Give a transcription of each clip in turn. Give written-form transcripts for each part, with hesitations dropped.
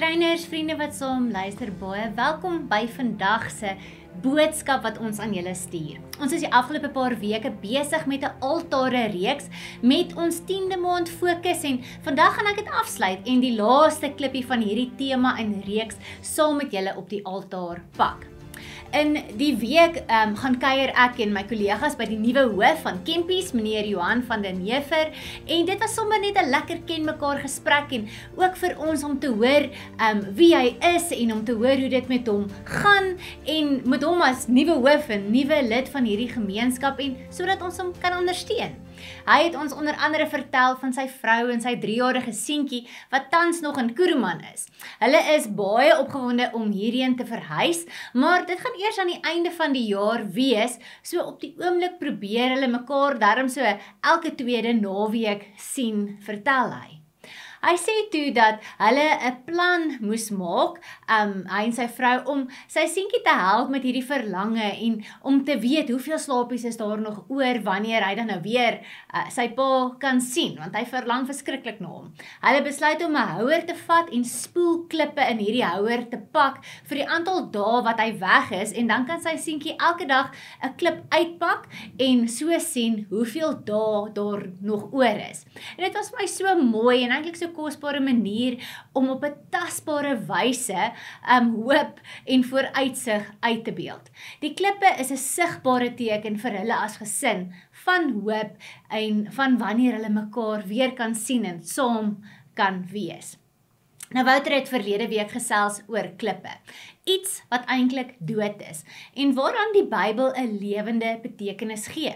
Kryners, vriende wat saam luister, baie welkom by vandag se boodskap wat ons aan julle stuur. Ons is die afgelope paar weke besig met 'n altare reeks met ons 10de maand fokus en vandag gaan ek dit afsluit en die laaste klippie van hierdie tema en reeks saam met julle op die altaar pak. In die week gaan kuier ek en my kollegas by die nuwe hoof van Kempies, meneer Johan van den Heever, en dit was sommer net 'n lekker ken mekaar gesprek en ook vir ons om te hoor wie hy is en om te hoor hoe dit met hom gaan en met hom as nuwe hoof en nuwe lid van hierdie gemeenskap en sodat ons hom kan ondersteun. Hy het ons onder andere vertel van sy vrou en sy 3-jarige seentjie wat tans nog in Kuruman is. Hulle is baie opgewonde om hierheen te verhuis, maar dit gaan eers aan die einde van die jaar wees, so op die oomblik probeer hulle mekaar darm so elke tweede naweek sien, vertel hy. Hy sê toe dat hulle 'n plan moes maak, hy en sy vrou, om sy seentjie te help met hierdie verlange en om te weet hoeveel slaapies is daar nog oor wanneer hy dan nou weer sy pa kan sien, want hy verlang verskriklik na hom. Hulle besluit om 'n houer te vat en spoelklippe in hierdie houer te pak vir die aantal dae wat hy weg is en dan kan sy seentjie elke dag 'n klip uitpak en so sien hoeveel dae daar nog oor is. En dit was vir my so mooi en eintlik so kosbare manier om op 'n tasbare wyse hoop en vooruitsig uit te beeld. Die klippe is 'n sigbare teken vir hulle as gesin van hoop en van wanneer hulle mekaar weer kan sien en saam kan wees. Nou Wouter het verlede week gesels oor klippe, iets wat eintlik dood is en waaraan die Bybel 'n lewende betekenis gee.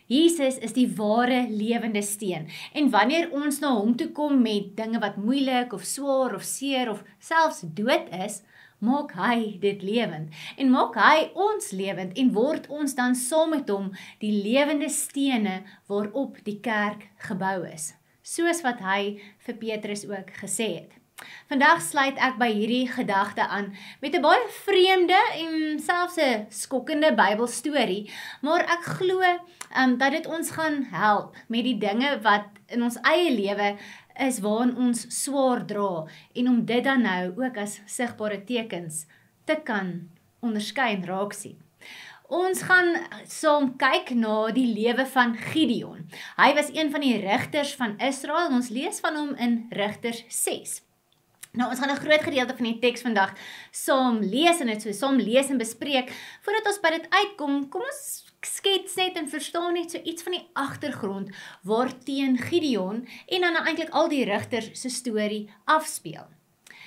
Jesus is die ware lewende steen en wanneer ons na hom toe kom met dinge wat moeilik of swaar of seer of selfs dood is, maak hy dit lewend en maak hy ons lewend en word ons dan saam met hom die lewende stene waarop die kerk gebou is, soos wat hy vir Petrus ook gesê het. Vandag sluit ek by hierdie gedagte aan met 'n baie vreemde en selfs 'n skokkende Bybelstorie, maar ek glo dat dit ons gaan help met die dinge wat in ons eie lewe is waarin ons swaar dra en om dit dan nou ook as sigbare tekens te kan onderskei en raak sien. Ons gaan saam kyk na die lewe van Gideon. Hy was een van die rigters van Israel en ons lees van hom in Rigters 6. Nou, ons gaan 'n groot gedeelte van die teks vandag saam lees en dit so saam lees en bespreek. Voordat ons by dit uitkom, kom ons skets net en verstaan net so iets van die agtergrond waarteen Gideon en dan eintlik al die rigters se storie afspeel.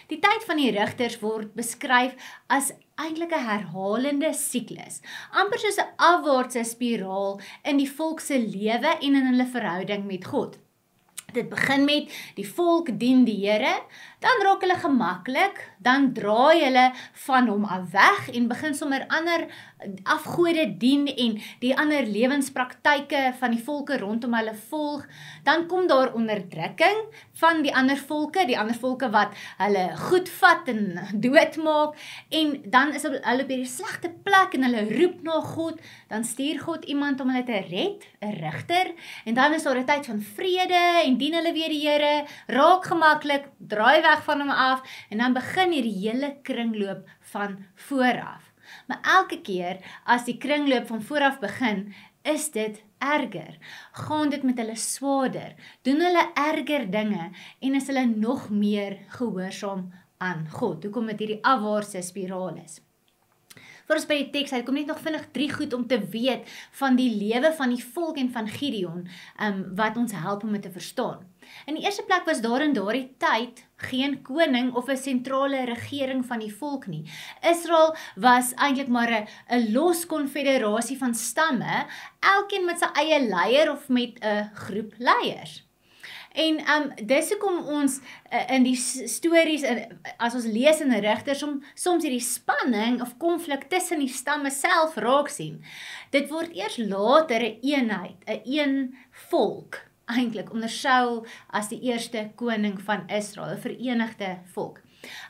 Die tyd van die rigters word beskryf as eintlik 'n herhalende siklus, amper soos 'n afwaartse spiraal in die volk se lewe en in hulle verhouding met God. Dit begin met die volk dien die Here, dan raak hulle gemaklik, dan draai hulle van hom af weg en begin sommer ander afgode dien en die ander lewenspraktyke van die volke rondom hulle volg. Dan kom daar onderdrukking van die ander volke wat hulle goed vat en doodmaak en dan is hulle op hierdie slegte plek en hulle roep na God, dan stuur God iemand om hulle te red, 'n rigter, en dan is daar 'n tyd van vrede en dien hulle weer die Here, raak gemaklik, draai weg van hom af en dan begin hierdie hele kringloop van vooraf. Maar elke keer as die kringloop van vooraf begin, is dit erger. Gaan dit met hulle swaarder, doen hulle erger dinge en is hulle nog meer gehoorsaam aan God. Hoekom dit hierdie afwaartse spiraal is. Voor ons by die teks uitkom, net nog vinnig 3 goed om te weet van die lewe van die volk en van Gideon, wat ons help om dit te verstaan. In die eerste plek was daar in daardie tyd geen koning of 'n sentrale regering van die volk nie. Israel was eintlik maar 'n los konfederasie van stamme, elkeen met sy eie leier of met 'n groep leiers. En dis hoekom ons in die stories, as ons lees in Rigters, soms hierdie spanning of konflik tussen die stamme self raak sien. Dit word eers later 'n eenheid, 'n een volk, eintlik onder Saul as die eerste koning van Israel, 'n verenigde volk.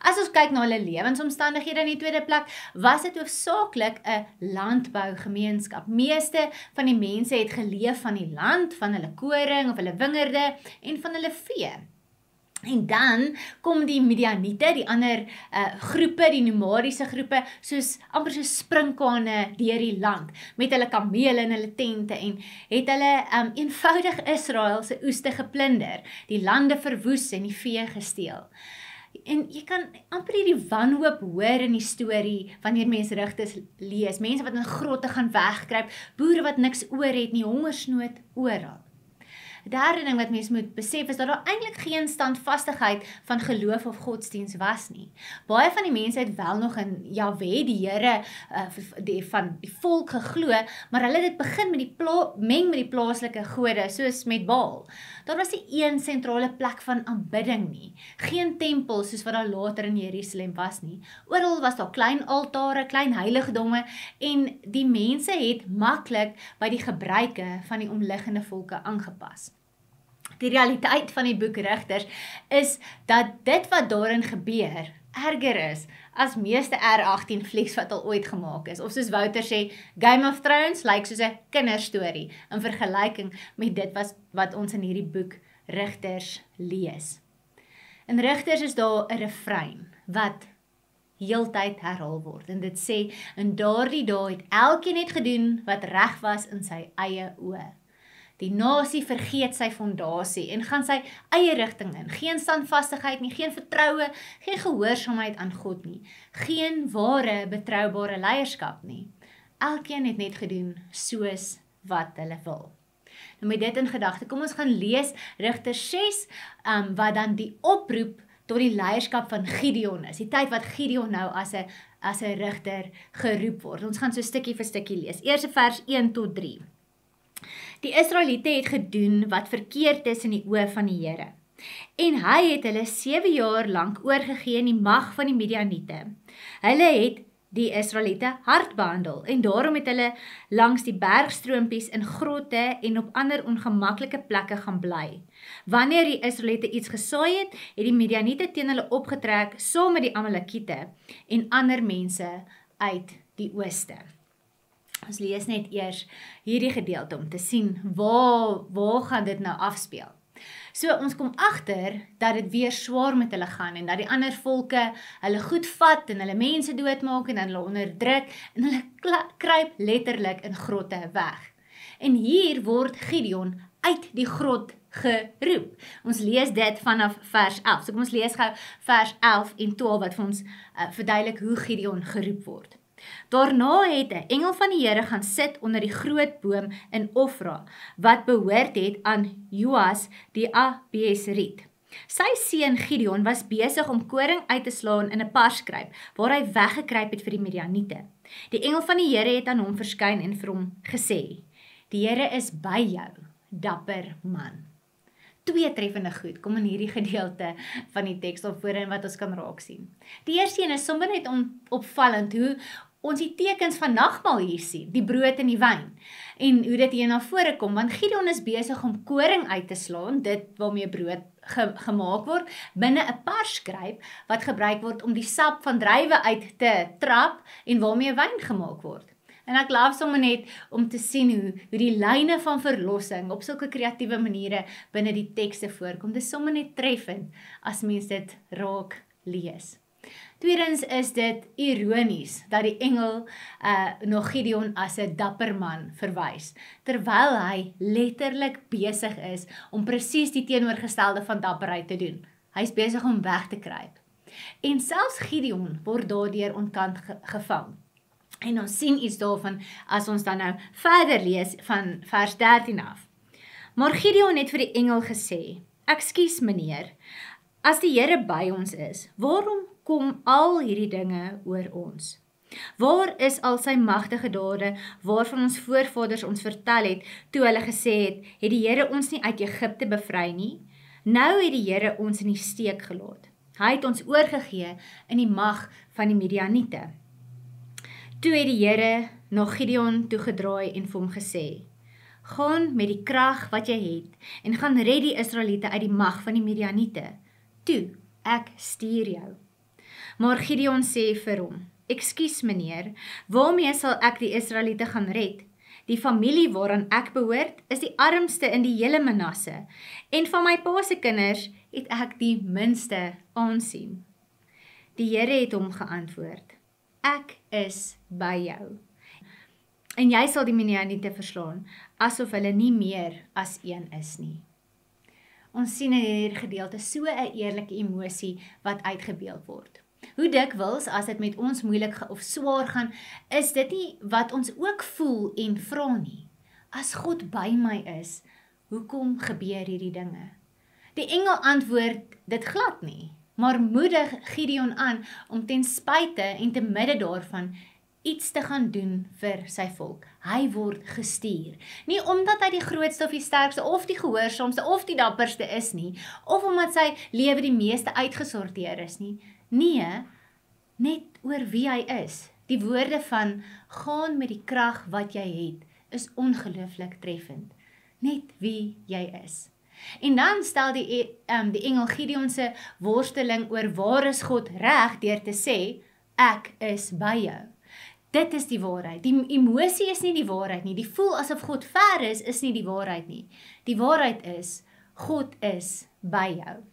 As ons kyk na hulle lewensomstandighede in die tweede plek, was dit hoofsaaklik 'n landbougemeenskap. Meeste van die mense het geleef van die land, van hulle koring of hulle wingerde en van hulle vee. En dan kom die Midianiete, die ander groepe, die nomadiese groepe, amper soos sprinkane deur die land, met hulle kamele en hulle tente, en het hulle eenvoudig Israel se oeste geplunder, die lande verwoes en die vee gesteel. En jy kan amper hierdie wanhoop hoor in die storie, wanneer mense Rigters lees, mense wat in grotte gaan wegkruip, boere wat niks oor het nie, hongersnood oral. Die derde ding wat mense moet besef is dat daar eintlik geen standvastigheid van geloof of godsdiens was nie. Baie van die mense het wel nog in Jahwe, die Here van die volk geglo, maar hulle het dit begin met meng met die plaaslike gode, soos met Baal. Daar was nie een sentrale plek van aanbidding nie. Geen tempel soos wat daar later in Jerusalem was nie. Oral was daar klein altare, klein heiligdomme, en die mense het maklik by die gebruike van die omliggende volke aangepas. Die realiteit van die boek Rigters is dat dit wat daarin gebeur erger is as meeste R18 flieks wat al ooit gemaak is. Of soos Wouter sê, Game of Thrones lyk soos 'n kinderstorie in vergelyking met dit wat ons in hierdie boek Rigters lees. In Rigters is daar 'n refrein wat heeltyd herhaal word. En dit sê, in daardie dae het elkeen net gedoen wat reg was in sy eie oë. Die nasie vergeet sy fondasie en gaan sy eie rigting in. Geen standvastigheid nie, geen vertroue, geen gehoorsaamheid aan God nie. Geen ware, betroubare leierskap nie. Elkeen het net gedoen soos wat hulle wil. Nou met dit in gedagte, kom ons gaan lees Rigters 6, wat dan die oproep tot die leierskap van Gideon is. Die tyd wat Gideon nou as 'n rigter geroep word. Ons gaan so stukkie vir stukkie lees. Eerste vers 1 tot 3. Die Israeliete het gedoen wat verkeerd is in die oë van die Here. En hy het hulle 7 jaar lank oorgegee in die mag van die Midianiete. Hulle het die Israeliete hard behandel en daarom het hulle langs die bergstroompies in grotte en op ander ongemaklike plekke gaan bly. Wanneer die Israeliete iets gesaai het, het die Midianiete teen hulle opgetrek saam met die Amalekiete en ander mense uit die ooste. Ons lees net eers hierdie gedeelte om te sien waar gaan dit nou afspeel. So ons kom agter dat dit weer swaar met hulle gaan en dat die ander volke hulle goed vat en hulle mense doodmaak en hulle onderdruk en hulle kruip letterlik in grotte weg. En hier word Gideon uit die grot geroep. Ons lees dit vanaf vers 11. So kom ons lees gou vers 11 en 12 wat vir ons verduidelik hoe Gideon geroep word. Daarna het 'n engel van die Here gaan sit onder die groot boom in Ofra, wat behoort het aan Joas die Abiesriet. Sy seun Gideon was besig om koring uit te slaan in 'n parskruip, waar hy weggekruip het vir die Midianiete. Die engel van die Here het aan hom verskyn en vir hom gesê, die Here is by jou, dapper man. 2 treffende goed kom in hierdie gedeelte van die teks al voorin wat ons kan raak sien. Die eerste een is sommer net opvallend hoe ons die tekens van nagmaal hier sien, die brood en die wyn, en hoe dit hier na vore kom, want Gideon is besig om koring uit te slaan, dit waarmee brood gemaak word, binne 'n parskruip wat gebruik word om die sap van druiwe uit te trap en waarmee wyn gemaak word. En ek love sommer net om te sien hoe die lyne van verlossing op sulke kreatiewe maniere binne die tekste voorkom. Dit is sommer net treffend as mens dit raak lees. Tweedens is dit ironies dat die engel na Gideon as 'n dapper man verwys, terwyl hy letterlik besig is om presies die teenoorgestelde van dapperheid te doen. Hy is besig om weg te kruip. En selfs Gideon word daardeur ontkant gevang. En ons sien iets daarvan as ons dan nou verder lees van vers 13 af. Maar Gideon het vir die engel gesê, ekskuus meneer, as die Here by ons is, waarom kom al hierdie dinge oor ons? Waar is al sy magtige dade waarvan ons voorvaders ons vertel het, toe hulle gesê het die Here ons nie uit Egipte bevry nie? Nou het die Here ons in die steek gelaat. Hy het ons oorgegee in die mag van die Midianiete. Toe het die Here na Gideon toegedraai en vir hom gesê, gaan met die krag wat jy het en gaan red die Israeliete uit die mag van die Midianiete. Toe, ek stuur jou. Maar Gideon sê vir hom, ekskuus meneer, waarmee sal ek die Israeliete gaan red? Die familie waaraan ek behoort is die armste in die hele Manasse en van my pa se kinders het ek die minste aansien? Die Here het hom geantwoord, ek is by jou. En jy sal die Midianiete verslaan, asof hulle nie meer as een is nie. Ons sien in hierdie gedeelte so 'n eerlike emosie wat uitgebeeld word. Hoe dikwels as dit met ons moeilik of swaar gaan, is dit nie wat ons ook voel en vra nie. As God by my is, hoekom gebeur hierdie dinge? Die engel antwoord dit glad nie, maar moedig Gideon aan om ten spyte en te midde daarvan iets te gaan doen vir sy volk. Hy word gestuur. Nie omdat hy die grootste of die sterkste of die gehoorsaamste of die dapperste is nie, of omdat sy lewe die meeste uitgesorteer is nie. Nee, net oor wie hy is. Die woorde van, gaan met die krag wat jy het, is ongelooflik treffend. Net wie jy is. En dan stel die engel Gideon se worsteling oor waar is God reg deur te sê, ek is by jou. Dit is die waarheid. Die emosie is nie die waarheid nie. Die voel asof God ver is nie die waarheid nie. Die waarheid is, God is by jou.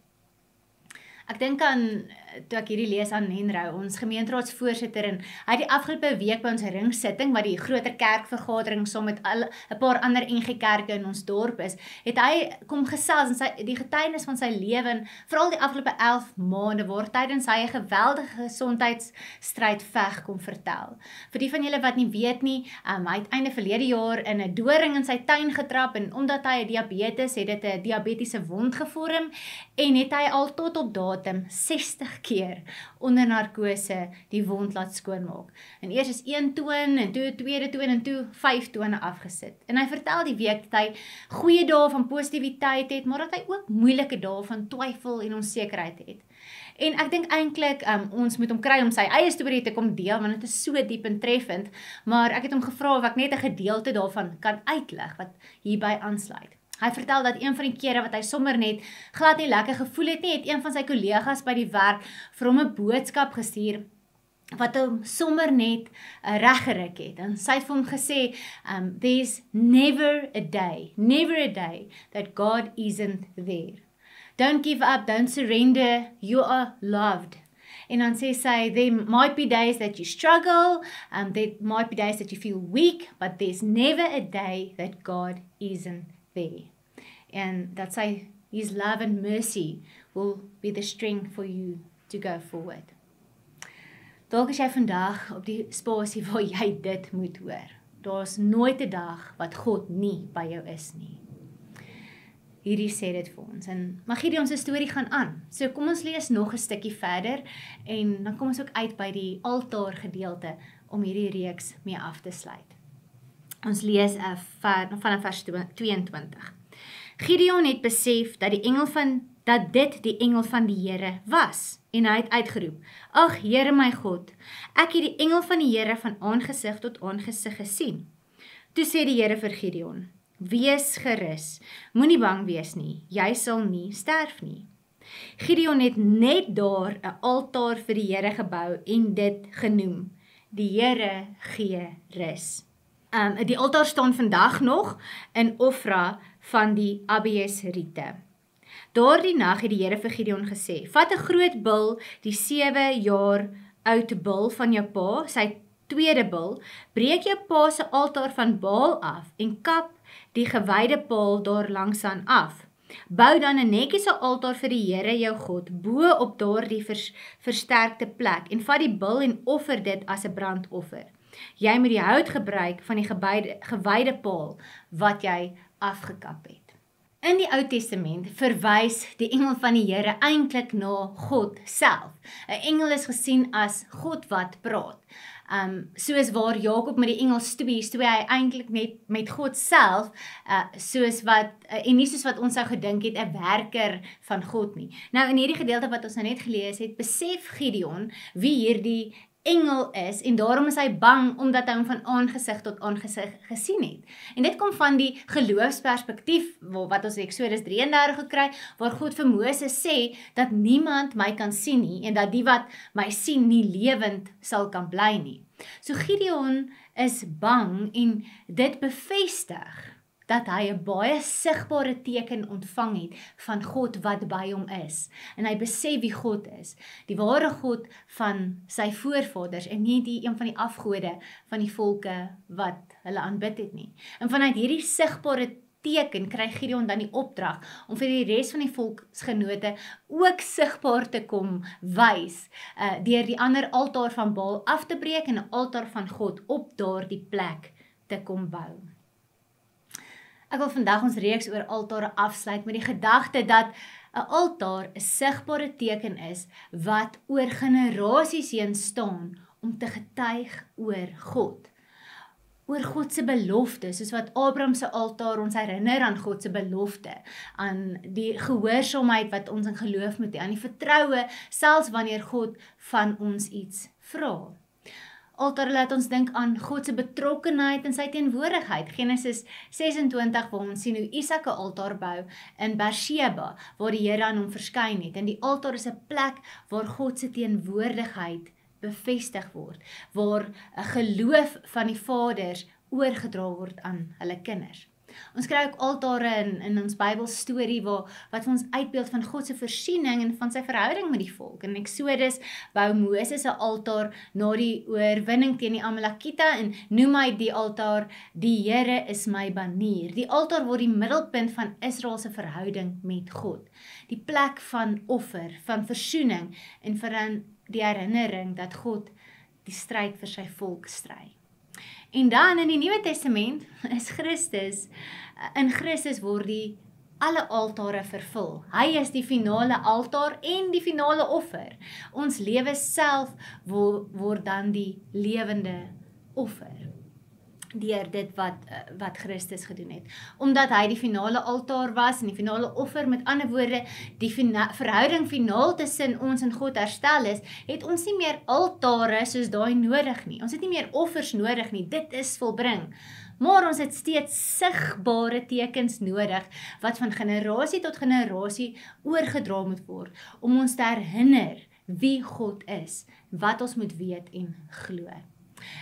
Ek dink aan, toe ek hierdie lees aan Henrou, ons gemeenteraadsvoorsitter, en hy het die afgelope week by ons ringsitting, wat die groter kerkvergadering saam met 'n paar ander NG kerke in ons dorp is, het hy kom gesels en die getuienis van sy lewe, en veral die afgelope 11 maande, waar tydens hy 'n geweldige gesondheidsstryd veg kom vertel. Vir die van julle wat nie weet nie, hy het einde verlede jaar in 'n doring in sy tuin getrap, en omdat hy diabetes het dit 'n diabetiese wond gevorm, en het hy al tot op datum 60 keer onder narkose die wond laat skoonmaak. En eers is 1 toon, en toe 'n tweede toon, en toe 5 tone afgesit. En hy vertel die week dat hy goeie dae van positiwiteit het, maar dat hy ook moeilike dae van twyfel en onsekerheid het. En ek dink eintlik ons moet hom kry om sy eie storie te kom deel, want dit is so diep en treffend, maar ek het hom gevra of ek net 'n gedeelte daarvan kan uitlig wat hierby aansluit. Hy vertel dat een van die kere wat hy sommer net glad nie lekker gevoel het nie, het een van sy kollegas by die werk vir hom 'n boodskap gestuur wat hom sommer net reggeruk het. En sy het vir hom gesê, there's never a day that God isn't there. Don't give up, don't surrender, you are loved. En dan sê sy, there might be days that you struggle, there might be days that you feel weak, but there's never a day that God isn't there. And dat sy, His love and mercy will be the strength for you to go forward. Dalk is jy vandag op die spasie waar jy dit moet hoor. Daar's nooit 'n dag wat God nie by jou is nie. Hierdie sê dit vir ons, en mag Gideon se storie gaan aan. So kom ons lees nog 'n stukkie verder, en dan kom ons ook uit by die altaar gedeelte, om hierdie reeks mee af te sluit. Ons lees vanaf vers 22. Gideon het besef dat dit die engel van die Here was, en hy het uitgeroep, ag Here my God, ek het die engel van die Here van aangesig tot aangesig gesien. Toe sê die Here vir Gideon, wees gerus, moenie bang wees nie, jy sal nie sterf nie. Gideon het net daar 'n altaar vir die Here gebou en dit genoem, die Here gee rus. Die altaar staan vandag nog in Ofra van die Abiesriete. Daardie nag het die Here vir Gideon gesê, vat 'n groot bul, die 7 jaar oud bul van jou pa, sy tweede bul, breek jou pa se altaar van Baal af en kap die gewyde paal daar langsaan af. Bou dan 'n netjiese altaar vir die Here jou God, bo op daardie versterkte plek, en vat die bul en offer dit as 'n brandoffer. Jy moet die hout gebruik van die gewyde paal wat jy afgekap het. In die Ou Testament verwys die engel van die Here eintlik na God self. 'n Engel is gesien as God wat praat. Soos waar Jakob met die engel stoei hy eintlik net met God self, en nie soos wat ons sou gedink het, 'n werker van God nie. Nou in hierdie gedeelte wat ons nou net gelees het, besef Gideon wie hierdie engel is, en daarom is hy bang, omdat hy hom van aangesig tot aangesig gesien het. En dit kom van die geloofsperspektief, wat ons Eksodus 33 gekry, waar God vir Moses sê, dat niemand my kan sien nie, en dat die wat my sien nie lewend sal kan bly nie. So Gideon is bang, en dit bevestig dat hy 'n baie sigbare teken ontvang het van God wat by hom is. En hy besef wie God is, die ware God van sy voorvaders en nie die een van die afgode van die volke wat hulle aanbid het nie. En vanuit hierdie sigbare teken kry Gideon dan die opdrag om vir die res van die volksgenote ook sigbaar te kom wys deur die ander altaar van Baal af te breek en 'n altaar van God op daardie plek te kom bou. Ek wil vandag ons reeks oor altare afsluit met die gedagte dat 'n altaar 'n sigbare teken is wat oor generasies heen staan om te getuig oor God. Oor God se belofte, soos wat Abraham se altaar ons herinner aan God se belofte, aan die gehoorsaamheid wat ons in geloof moet hê, aan die vertroue, selfs wanneer God van ons iets vra. Altaar laat ons dink aan God se betrokkenheid en sy teenwoordigheid. Genesis 26 waar ons sien hoe Isak 'n altaar bou in Beersheba, waar die Here aan hom verskyn het. En die altaar is 'n plek waar God se teenwoordigheid bevestig word, waar 'n geloof van die vaders oorgedra word aan hulle kinders. Ons kry ook altare in ons Bybelstorie wat vir ons uitbeeld van God se voorsiening en van sy verhouding met die volk. In Eksodus bou Moses 'n altaar na die oorwinning teen die Amalekite en noem hy die altaar "Die Here is my banier". Die altaar word die middelpunt van Israel se verhouding met God. Die plek van offer, van versoening en van die herinnering dat God die stryd vir sy volk stry. En dan in die Nuwe Testament is Christus, in Christus word alle altare vervul. Hy is die finale altaar en die finale offer. Ons lewe self word dan die lewende offer deur dit wat Christus gedoen het. Omdat hy die finale altaar was en die finale offer, met ander woorde, die verhouding finaal tussen ons en God herstel is, het ons nie meer altare soos daai nodig nie. Ons het nie meer offers nodig nie, dit is volbring. Maar ons het steeds sigbare tekens nodig, wat van generasie tot generasie oorgedra moet word, om ons te herinner wie God is, wat ons moet weet en glo.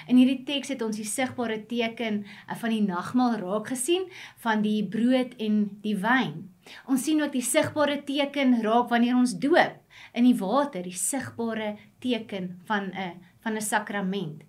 In hierdie teks het ons die sigbare teken van die nagmaal raak gesien, van die brood en die wyn. Ons sien ook die sigbare teken raak wanneer ons doop in die water, die sigbare teken van 'n sakrament.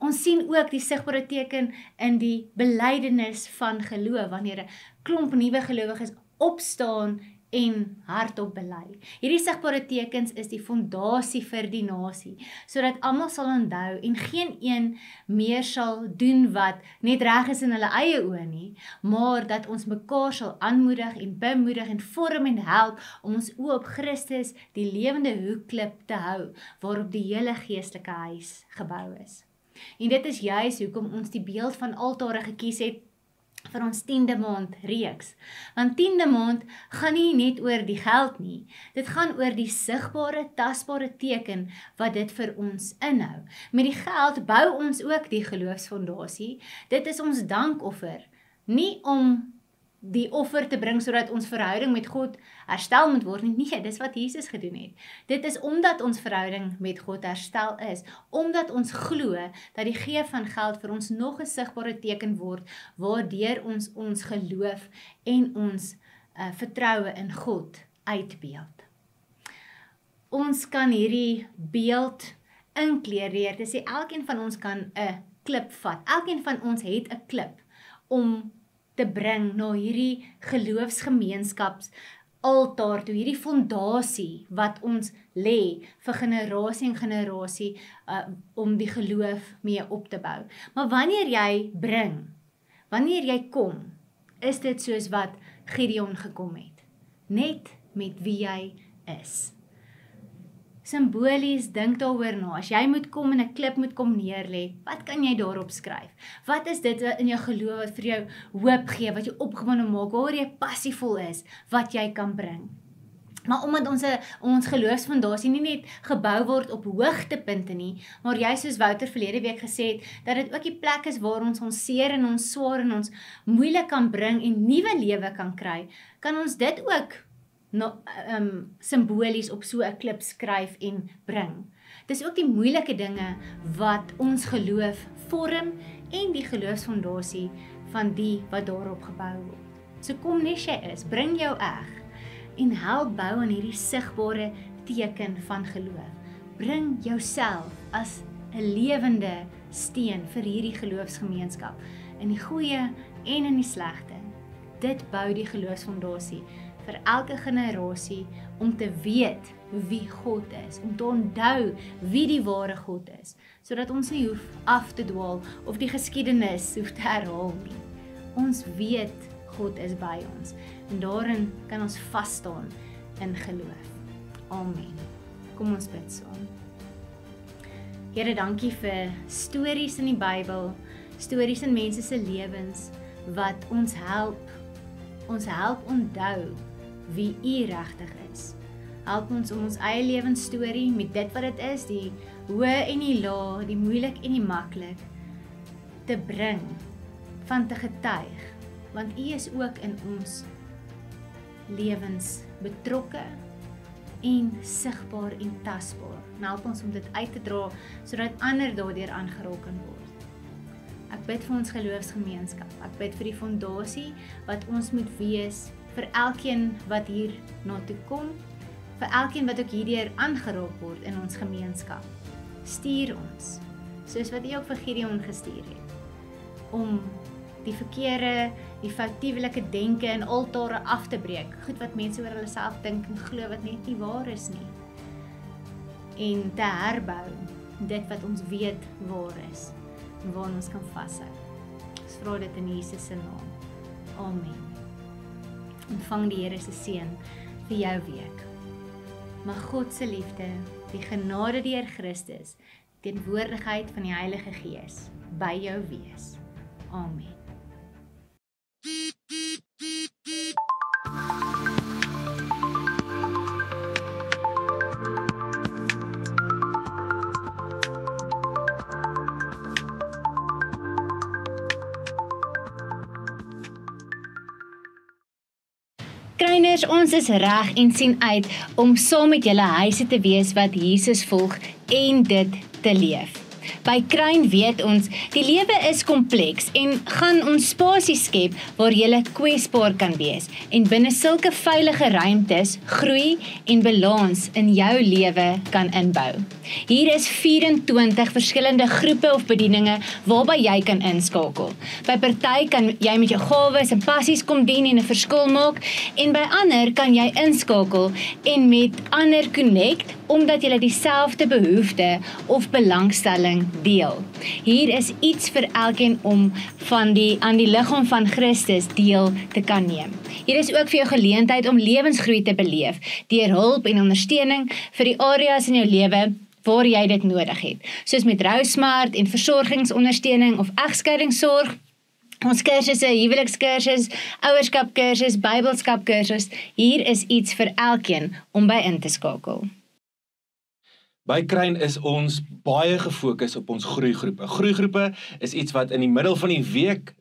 Ons sien ook die sigbare teken in die belydenis van geloof, wanneer 'n klomp nuwe gelowiges opstaan en hardop bely. Hierdie sigbare tekens is die fondasie vir die nasie, sodat almal sal onthou en geen een meer sal doen wat net reg is in hulle eie oë nie, maar dat ons mekaar sal aanmoedig en bemoedig en vorm en help om ons oë op Christus, die lewende hoekklip, te hou, waarop die hele geestelike huis gebou is. En dit is juis hoekom ons die beeld van altare gekies het vir ons 10de maand reeks. Want 10de maand gaan nie net oor die geld nie. Dit gaan oor die sigbare, tasbare teken wat dit vir ons inhou. Met die geld bou ons ook die geloofsfondasie. Dit is ons dankoffer. Nie om die offer te bring sodat ons verhouding met God herstel moet word nie. Nee, dis wat Jesus gedoen het. Dit is omdat ons verhouding met God herstel is, omdat ons glo dat die gee van geld vir ons nog 'n sigbare teken word, waardeur ons geloof en ons vertroue in God uitbeeld. Ons kan hierdie beeld inkleer deur te sê elkeen van ons kan 'n klip vat. Elkeen van ons het 'n klip om te bring na hierdie geloofsgemeenskaps altaar toe, hierdie fondasie wat ons lê vir generasie en generasie om die geloof mee op te bou. Maar wanneer jy bring, wanneer jy kom, is dit soos wat Gideon gekom het, net met wie jy is. Simbolies, dink daaroor na. As jy moet kom en 'n klip moet kom neerlê, wat kan jy daarop skryf? Wat is dit in jou geloof wat vir jou hoop gee, wat jou opgewonde maak, waar jy passievol is, wat jy kan bring? Maar omdat ons geloofsfondasie nie net gebou word op hoogtepunte nie, maar jy soos Wouter verlede week gesê het, dat dit ook die plek is waar ons seer en ons swaar en ons moeilik kan bring en nuwe lewe kan kry, kan ons dit ook simbolies op so 'n klip skryf en bring. Dis ook die moeilike dinge wat ons geloof vorm en die geloofsfondasie van die wat daarop gebou word. So kom nes jy is, bring jou eg en help bou aan hierdie sigbare teken van geloof. Bring jouself as 'n lewende steen vir hierdie geloofsgemeenskap, in die goeie en in die slegte. Dit bou die geloofsfondasie vir elke generasie om te weet wie God is, om te onthou wie die ware God is, sodat ons nie hoef af te dwaal of die geskiedenis hoef te herhaal nie. Ons weet God is by ons en daarin kan ons vas staan in geloof. Amen. Kom ons bid saam. Here, dankie vir stories in die Bybel, stories in mense se lewens wat ons help onthou wie U regtig is. Help ons om ons eie lewensstorie met dit wat dit is, die hoë en die lae, die moeilik en die maklik, te bring, van te getuig, want U is ook in ons lewens betrokke en sigbaar en tasbaar. Help ons om dit uit te dra, sodat ander daardeur aangeraak kan word. Ek bid vir ons geloofsgemeenskap. Ek bid vir die fondasie wat ons moet wees, vir elkeen wat hier na toe kom, vir elkeen wat ook hierdeur aangeraak word in ons gemeenskap. Stuur ons, soos wat U ook vir Gideon gestuur het, om die verkeerde, die foutiewelike denke en altare af te breek, goed wat mense oor hulle self dink en glo wat net nie waar is nie, en te herbou dit wat ons weet waar is, en waar ons kan vashou. Ons vra dit in Jesus se naam. Amen. Ontvang die Here se seën vir jou week. Mag God se liefde, die genade deur Christus, teenwoordigheid van die Heilige Gees by jou wees. Amen. Kryners, ons is reg en sien uit om saam met julle huise te wees wat Jesus volg en dit te leef. By Kruin weet ons, die lewe is kompleks en gaan ons spasie skep waar jy kwesbaar kan wees en binne sulke veilige ruimtes groei en balans in jou lewe kan inbou. Hier is 24 verskillende groepe of bedieninge waarby jy kan inskakel. By party kan jy met jou gawes en passies kom dien en 'n verskil maak, en by ander kan jy inskakel en met ander connect omdat jy dieselfde behoefte of belangstelling deel. Hier is iets vir elkeen om aan die liggaam van Christus deel te kan neem. Hier is ook vir jou geleentheid om lewensgroei te beleef, deur hulp en ondersteuning vir die areas in jou lewe waar jy dit nodig het, soos met rousmart en versorgingsondersteuning of egskeidingssorg, ons kursusse, huwelikskursus, ouerskapkursus, Bybelskapkursus. Hier is iets vir elkeen om by in te skakel. By Kruin is ons baie gefokus op ons groeigroepe. Groeigroepe is iets wat in die middel van die week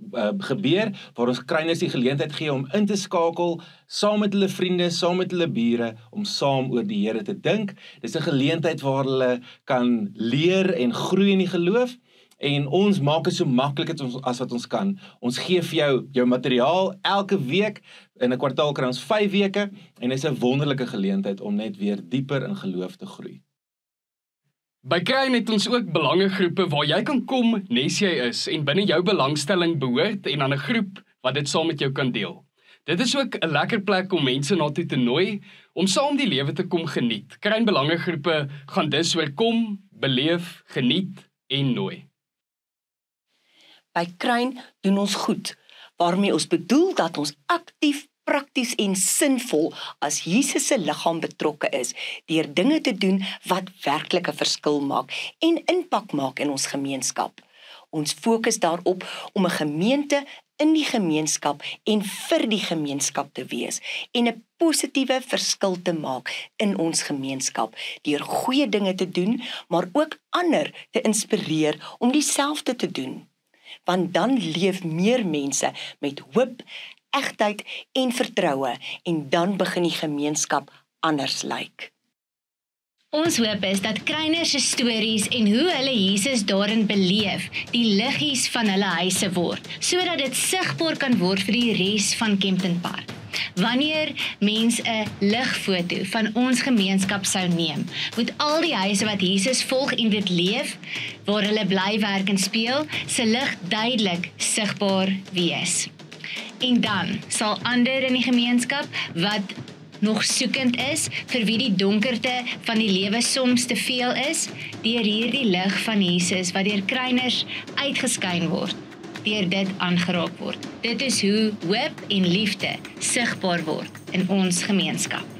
gebeur, waar ons Kruiners die geleentheid gee om in te skakel, saam met hulle vriende, saam met hulle bure, om saam oor die Here te dink. Dis 'n geleentheid waar hulle kan leer en groei in die geloof, en ons maak dit so maklik as wat ons kan. Ons gee vir jou materiaal elke week. In 'n kwartaal kry ons 5 weke, en dit is 'n wonderlike geleentheid om net weer dieper in geloof te groei. By Kruin het ons ook belangegroepe waar jy kan kom nes jy is en binne jou belangstelling behoort en aan 'n groep wat dit saam met jou kan deel. Dit is ook 'n lekker plek om mense na toe te nooi om saam die lewe te kom geniet. Kruin belangegroepe gaan dus oor kom, beleef, geniet en nooi. By Kruin doen ons goed, waarmee ons bedoel dat ons aktief, prakties en sinvol as Jesus se liggaam betrokke is, deur dinge te doen wat werklik 'n verskil maak en impak maak in ons gemeenskap. Ons fokus daarop om 'n gemeente in die gemeenskap en vir die gemeenskap te wees en 'n positiewe verskil te maak in ons gemeenskap, deur goeie dinge te doen, maar ook ander te inspireer om dieselfde te doen. Want dan leef meer mense met hoop, egtheid en vertroue, en dan begin die gemeenskap anders lyk. Ons hoop is dat Kruiner se stories en hoe hulle Jesus daarin beleef, die liggies van hulle huise word, sodat dit sigbaar kan word vir die res van Kempton Park. Wanneer mens 'n ligfoto van ons gemeenskap sou neem, moet al die huise wat Jesus volg en dit leef, waar hulle bly, werk en speel, se lig duidelik sigbaar wees. En dan sal ander in die gemeenskap wat nog soekend is, vir wie die donkerte van die lewe soms te veel is, deur hierdie lig van Jesus wat deur Kryners uitgeskyn word, deur dit aangeraak word. Dit is hoe hoop en liefde sigbaar word in ons gemeenskap.